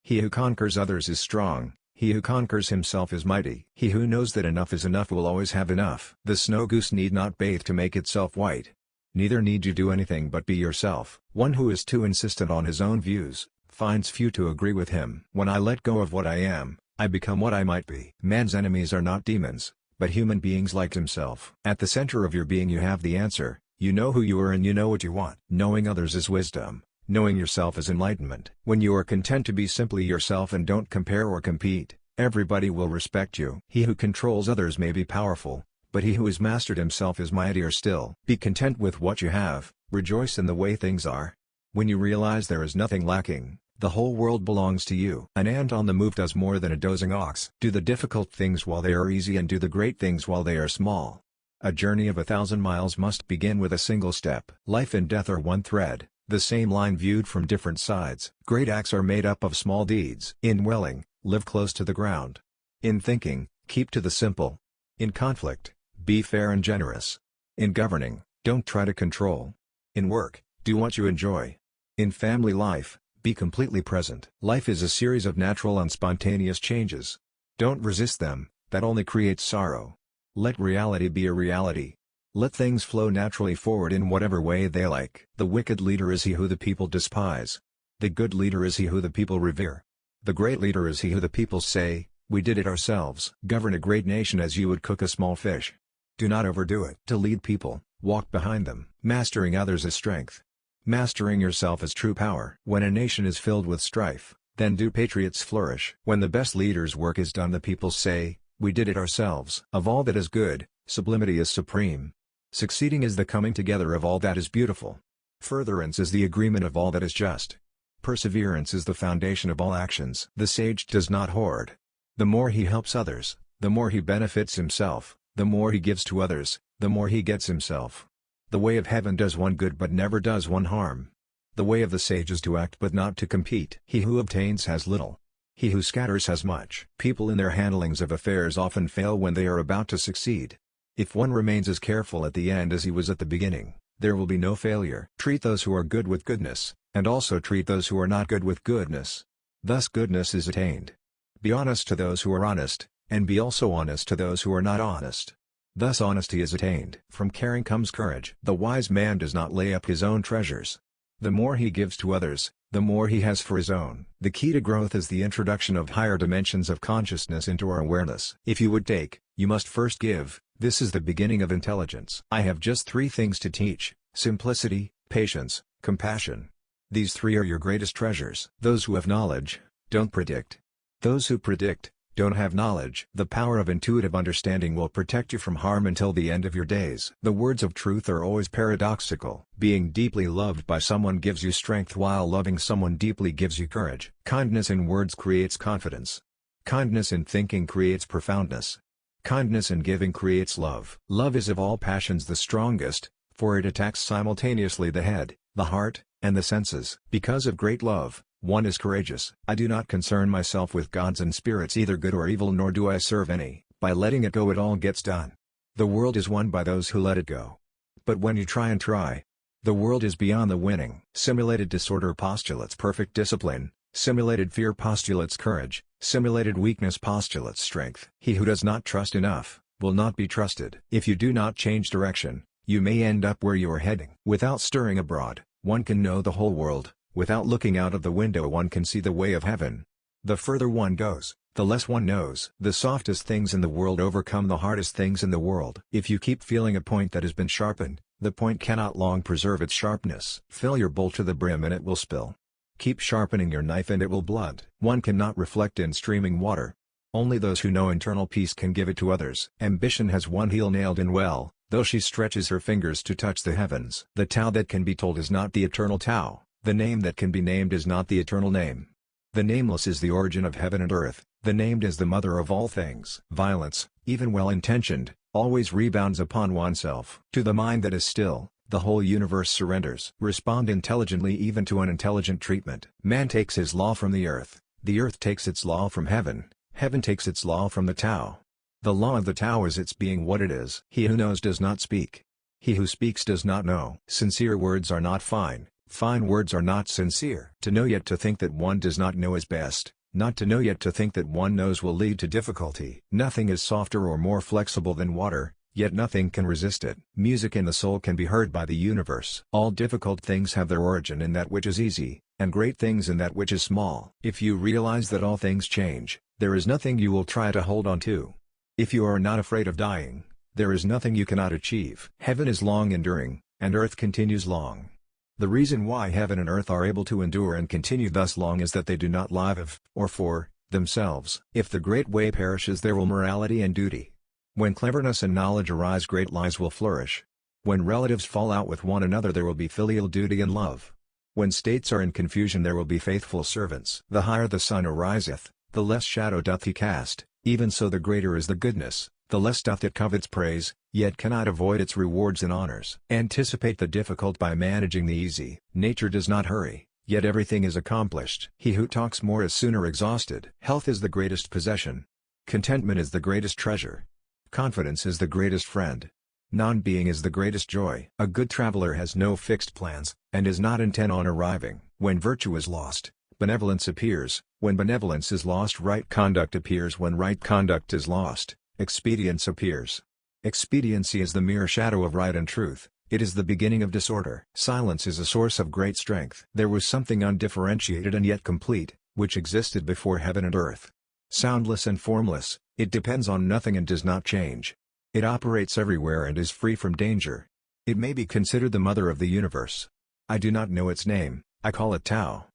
He who conquers others is strong, he who conquers himself is mighty. He who knows that enough is enough will always have enough. The snow goose need not bathe to make itself white. Neither need you do anything but be yourself. One who is too insistent on his own views, finds few to agree with him. When I let go of what I am, I become what I might be. Man's enemies are not demons, but human beings like himself. At the center of your being you have the answer, you know who you are and you know what you want. Knowing others is wisdom, knowing yourself is enlightenment. When you are content to be simply yourself and don't compare or compete, everybody will respect you. He who controls others may be powerful, but he who has mastered himself is mightier still. Be content with what you have, rejoice in the way things are. When you realize there is nothing lacking, the whole world belongs to you. An ant on the move does more than a dozing ox. Do the difficult things while they are easy and do the great things while they are small. A journey of 1,000 miles must begin with a single step. Life and death are one thread, the same line viewed from different sides. Great acts are made up of small deeds. In willing, live close to the ground. In thinking, keep to the simple. In conflict, be fair and generous. In governing, don't try to control. In work, do what you enjoy. In family life, be completely present. Life is a series of natural and spontaneous changes. Don't resist them, that only creates sorrow. Let reality be a reality. Let things flow naturally forward in whatever way they like. The wicked leader is he who the people despise. The good leader is he who the people revere. The great leader is he who the people say, "We did it ourselves." Govern a great nation as you would cook a small fish. Do not overdo it. To lead people, walk behind them. Mastering others is strength. Mastering yourself is true power. When a nation is filled with strife, then do patriots flourish. When the best leader's work is done the people say, "We did it ourselves." Of all that is good, sublimity is supreme. Succeeding is the coming together of all that is beautiful. Furtherance is the agreement of all that is just. Perseverance is the foundation of all actions. The sage does not hoard. The more he helps others, the more he benefits himself. The more he gives to others, the more he gets himself. The way of heaven does one good but never does one harm. The way of the sage is to act but not to compete. He who obtains has little. He who scatters has much. People in their handlings of affairs often fail when they are about to succeed. If one remains as careful at the end as he was at the beginning, there will be no failure. Treat those who are good with goodness, and also treat those who are not good with goodness. Thus goodness is attained. Be honest to those who are honest, and be also honest to those who are not honest. Thus honesty is attained. From caring comes courage. The wise man does not lay up his own treasures. The more he gives to others, the more he has for his own. The key to growth is the introduction of higher dimensions of consciousness into our awareness. If you would take, you must first give. This is the beginning of intelligence. I have just 3 things to teach: simplicity, patience, compassion. These 3 are your greatest treasures. Those who have knowledge, don't predict. Those who predict, don't have knowledge. The power of intuitive understanding will protect you from harm until the end of your days. The words of truth are always paradoxical. Being deeply loved by someone gives you strength while loving someone deeply gives you courage. Kindness in words creates confidence. Kindness in thinking creates profoundness. Kindness in giving creates love. Love is of all passions the strongest, for it attacks simultaneously the head, the heart, and the senses. Because of great love, one is courageous. I do not concern myself with gods and spirits either good or evil, nor do I serve any. By letting it go it all gets done. The world is won by those who let it go. But when you try, the world is beyond the winning. Simulated disorder postulates perfect discipline. Simulated fear postulates courage. Simulated weakness postulates strength. He who does not trust enough, will not be trusted. If you do not change direction, you may end up where you are heading. Without stirring abroad, one can know the whole world. Without looking out of the window one can see the way of heaven. The further one goes, the less one knows. The softest things in the world overcome the hardest things in the world. If you keep feeling a point that has been sharpened, the point cannot long preserve its sharpness. Fill your bowl to the brim and it will spill. Keep sharpening your knife and it will blunt. One cannot reflect in streaming water. Only those who know internal peace can give it to others. Ambition has one heel nailed in well, though she stretches her fingers to touch the heavens. The Tao that can be told is not the eternal Tao. The name that can be named is not the eternal name. The nameless is the origin of heaven and earth, the named is the mother of all things. Violence, even well-intentioned, always rebounds upon oneself. To the mind that is still, the whole universe surrenders. Respond intelligently even to unintelligent treatment. Man takes his law from the earth takes its law from heaven takes its law from the Tao. The law of the Tao is its being what it is. He who knows does not speak. He who speaks does not know. Sincere words are not fine. Fine words are not sincere. To know yet to think that one does not know is best, Not to know yet to think that one knows will lead to difficulty. Nothing is softer or more flexible than water, yet nothing can resist it. Music in the soul can be heard by the universe. All difficult things have their origin in that which is easy, and great things in that which is small. If you realize that all things change, there is nothing you will try to hold on to. If you are not afraid of dying, there is nothing you cannot achieve. Heaven is long enduring, and earth continues long. The reason why heaven and earth are able to endure and continue thus long is that they do not live of, or for, themselves. If the great way perishes, there will morality and duty. When cleverness and knowledge arise, great lies will flourish. When relatives fall out with one another, there will be filial duty and love. When states are in confusion, there will be faithful servants. The higher the sun ariseth, the less shadow doth he cast, even so the greater is the goodness, the less doth it covet praise, yet cannot avoid its rewards and honors. Anticipate the difficult by managing the easy. Nature does not hurry, yet everything is accomplished. He who talks more is sooner exhausted. Health is the greatest possession. Contentment is the greatest treasure. Confidence is the greatest friend. Non-being is the greatest joy. A good traveler has no fixed plans, and is not intent on arriving. When virtue is lost, benevolence appears. When benevolence is lost, right conduct appears. When right conduct is lost, expedience appears. Expediency is the mere shadow of right and truth. It is the beginning of disorder. Silence is a source of great strength. There was something undifferentiated and yet complete, which existed before heaven and earth. Soundless and formless, it depends on nothing and does not change. It operates everywhere and is free from danger. It may be considered the mother of the universe. I do not know its name, I call it Tao.